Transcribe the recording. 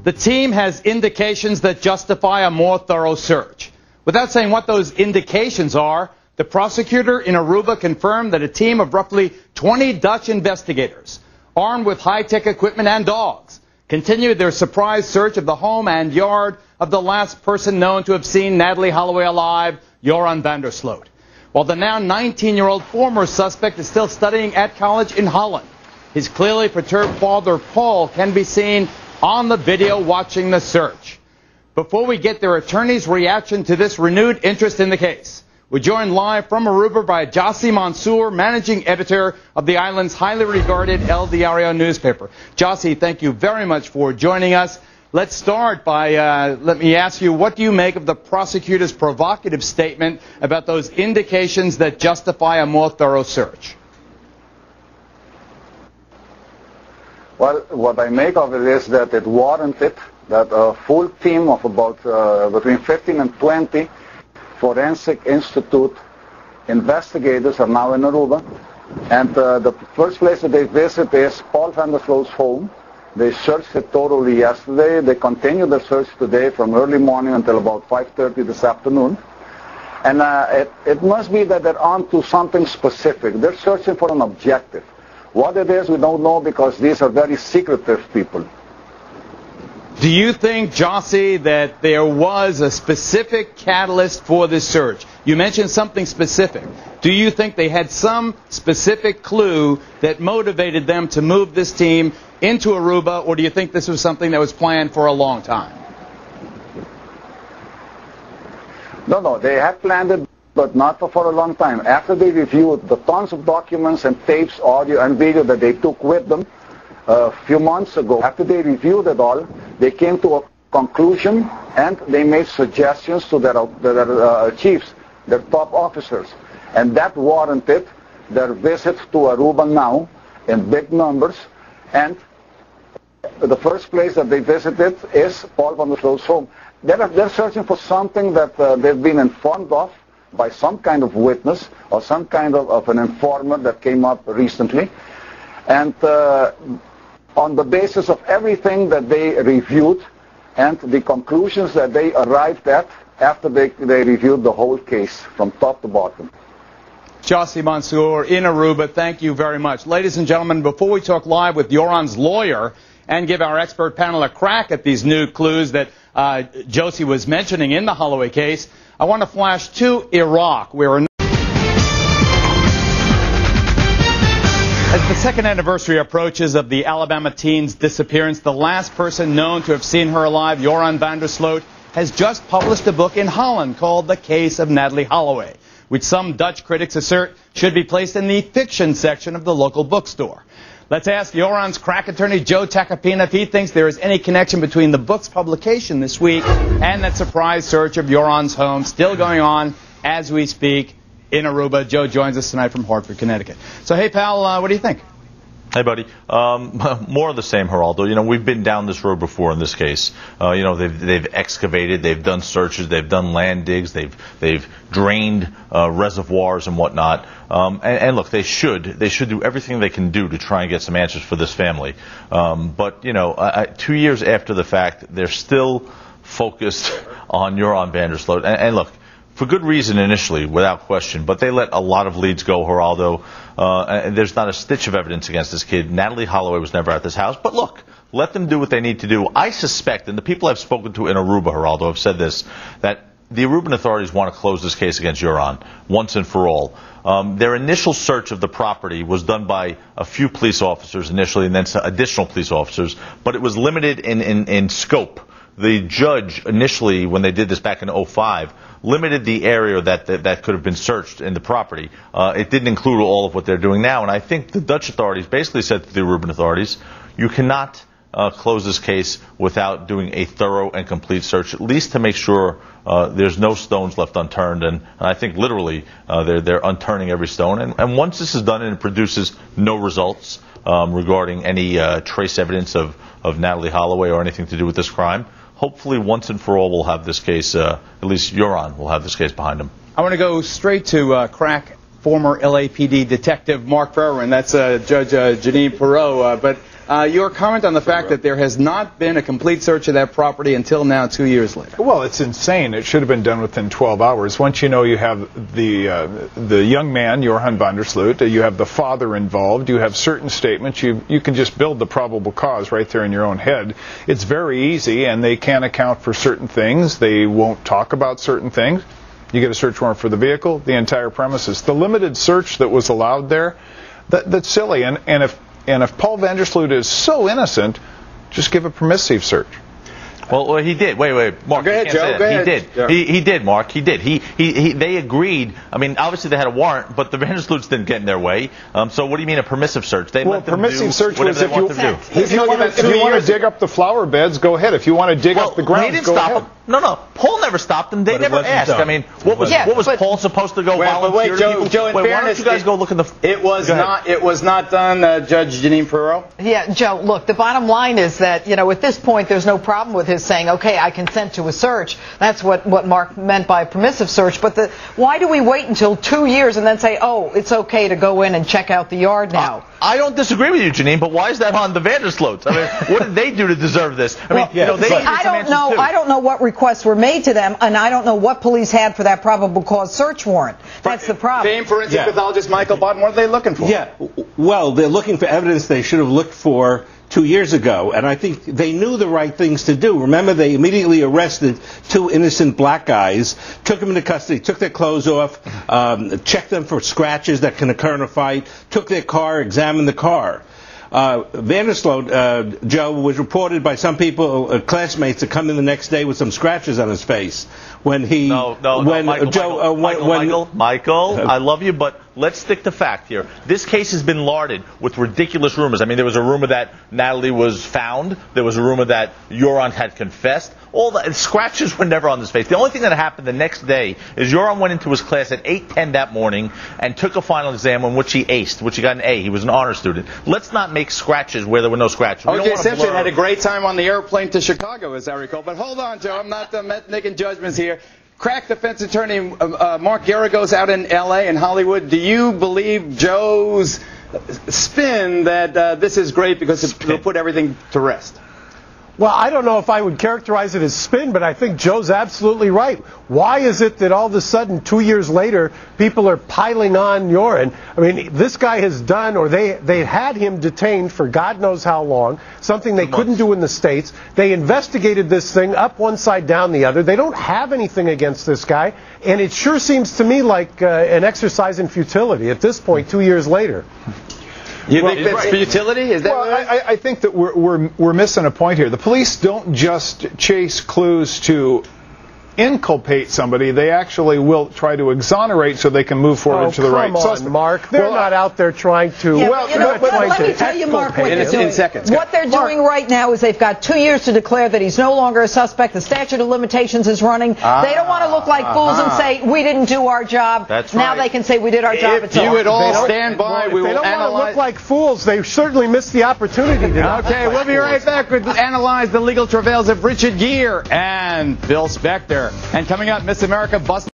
The team has indications that justify a more thorough search. Without saying what those indications are, the prosecutor in Aruba confirmed that a team of roughly 20 Dutch investigators, armed with high-tech equipment and dogs, continued their surprise search of the home and yard of the last person known to have seen Natalie Holloway alive, Joran van der Sloot. While the now 19-year-old former suspect is still studying at college in Holland, his clearly perturbed father, Paul, can be seen on the video watching the search. Before we get their attorney's reaction to this renewed interest in the case, we're joined live from Aruba by Jossi Mansour, managing editor of the island's highly regarded El Diario newspaper. Jossi, thank you very much for joining us. Let's start by, let me ask you, what do you make of the prosecutor's provocative statement about those indications that justify a more thorough search? Well, what I make of it is that it warranted that a full team of about between 15 and 20 Forensic Institute investigators are now in Aruba. And the first place that they visit is Paul van der Sloot's home. They searched it thoroughly yesterday. They continue the search today from early morning until about 5:30 this afternoon. And it must be that they're on to something specific. They're searching for an objective. What it is, we don't know, because these are very secretive people. Do you think, Jossi, that there was a specific catalyst for this search? You mentioned something specific. Do you think they had some specific clue that motivated them to move this team into Aruba, or do you think this was something that was planned for a long time? No, they had planned it, but not for a long time. After they reviewed the tons of documents and tapes, audio and video that they took with them a few months ago, after they reviewed it all, they came to a conclusion and they made suggestions to their chiefs, their top officers. And that warranted their visit to Aruba now in big numbers. And the first place that they visited is Paul van der Sloot's home. They're searching for something that they've been informed of by some kind of witness or some kind of an informant that came up recently. And on the basis of everything that they reviewed and the conclusions that they arrived at after they reviewed the whole case from top to bottom. Jossi Mansour in Aruba, thank you very much. Ladies and gentlemen, before we talk live with Joran's lawyer and give our expert panel a crack at these new clues that Jossi was mentioning in the Holloway case, I want to flash to Iraq, where as the second anniversary approaches of the Alabama teen's disappearance, the last person known to have seen her alive, Joran van der Sloot, has just published a book in Holland called The Case of Natalie Holloway, which some Dutch critics assert should be placed in the fiction section of the local bookstore. Let's ask Joran's crack attorney, Joe Tacopina, if he thinks there is any connection between the book's publication this week and that surprise search of Joran's home still going on as we speak in Aruba. Joe joins us tonight from Hartford, Connecticut. So, hey, pal, what do you think? Hey, buddy. More of the same, Geraldo. You know, we've been down this road before in this case. You know, they've excavated, they've done searches, they've done land digs, they've drained reservoirs and whatnot. And look, they should do everything they can do to try and get some answers for this family. But, you know, 2 years after the fact, they're still focused on Joran van der Sloot. And look, for good reason initially, without question, but they let a lot of leads go, Geraldo. And there's not a stitch of evidence against this kid. Natalie Holloway was never at this house. But look, let them do what they need to do. I suspect, and the people I've spoken to in Aruba, Geraldo, have said this, that the Aruban authorities want to close this case against Joran once and for all. Their initial search of the property was done by a few police officers initially and then some additional police officers, but it was limited in scope. The judge initially, when they did this back in 2005, limited the area that could have been searched in the property. It didn't include all of what they're doing now. And I think the Dutch authorities basically said to the Aruban authorities, you cannot close this case without doing a thorough and complete search, at least to make sure there's no stones left unturned. And I think literally they're unturning every stone. And once this is done and it produces no results regarding any trace evidence of Natalie Holloway or anything to do with this crime, hopefully once and for all we'll have this case, at least Joran will have this case behind him. I want to go straight to crack former LAPD detective Mark Farron. That's Judge Janine Perot. But your comment on the fact that there has not been a complete search of that property until now, 2 years later. Well, it's insane. It should have been done within 12 hours. Once you know you have the young man, Johan van der Sloot, you have the father involved, you have certain statements, you can just build the probable cause right there in your own head. It's very easy, and they can't account for certain things. They won't talk about certain things. You get a search warrant for the vehicle, the entire premises. The limited search that was allowed there, that's silly. And if Paul van der Sloot is so innocent, just give a permissive search. Well, he did. Wait, Mark. Go ahead, Joe. Go ahead. He did. Yeah. He did, Mark. He did. They agreed. I mean, obviously they had a warrant, but the van der Sloots didn't get in their way. So what do you mean a permissive search? They let them permissive do search whatever was they want them to do. if you want to dig up the flower beds, go ahead. If you want to dig up the grounds, they didn't go stop ahead. them. No. Paul never stopped them. They never asked. done. I mean, what was Paul supposed to go volunteer to people? Joe, in why fairness, don't you guys go look in the? It was not done, Judge Janine Perot. Yeah, Joe, look, the bottom line is that, at this point, there's no problem with his saying, okay, I consent to a search. That's what Mark meant by permissive search. But why do we wait until 2 years and then say, oh, it's okay to go in and check out the yard now? I don't disagree with you, Janine, but why is that on the van der Sloots? I mean, what did they do to deserve this? I mean, I don't know what requests were made to them, and I don't know what police had for that probable cause search warrant. That's the problem. Famed forensic pathologist Michael Button, what are they looking for? Yeah, well, they're looking for evidence they should have looked for 2 years ago, and I think they knew the right things to do. Remember, they immediately arrested 2 innocent black guys, took them into custody, took their clothes off, checked them for scratches that can occur in a fight, took their car, examined the car. Van der Sloot, Joe, was reported by some people, classmates, to come in the next day with some scratches on his face when he. Michael, I love you, but let's stick to fact here. This case has been larded with ridiculous rumors. I mean, there was a rumor that Natalie was found. There was a rumor that Joran had confessed. All the scratches were never on his face. The only thing that happened the next day is Joran went into his class at 8:10 that morning and took a final exam in which he aced, which he got an A. He was an honor student. Let's not make scratches where there were no scratches. O.J. Simpson had a great time on the airplane to Chicago, as I recall. But hold on, Joe. I'm not making judgments here. Crack defense attorney Mark Garagos out in L.A. and Hollywood. Do you believe Joe's spin that this is great because it'll put everything to rest? Well, I don't know if I would characterize it as spin, but I think Joe's absolutely right. Why is it that all of a sudden, 2 years later, people are piling on Joran? I mean, this guy has done, or they had him detained for God knows how long, something they couldn't do in the States. They investigated this thing up one side, down the other. They don't have anything against this guy, and it sure seems to me like an exercise in futility at this point, 2 years later. You think that's futility? Is that I think that we're missing a point here. The police don't just chase clues to inculpate somebody. They actually will try to exonerate so they can move forward to the right suspect. Mark. They're not out there trying to. Yeah, let me tell you, Mark, what they're doing. What they're doing right now is they've got 2 years to declare that he's no longer a suspect. The statute of limitations is running. They don't want to look like fools and say we didn't do our job. That's now right. they can say we did our job. If you would all stand by, we will analyze. They don't want to look like fools. They certainly missed the opportunity to. Okay, we'll be right back with analyze the legal travails of Richard Gere and Bill Spector. And coming up, Miss America bust.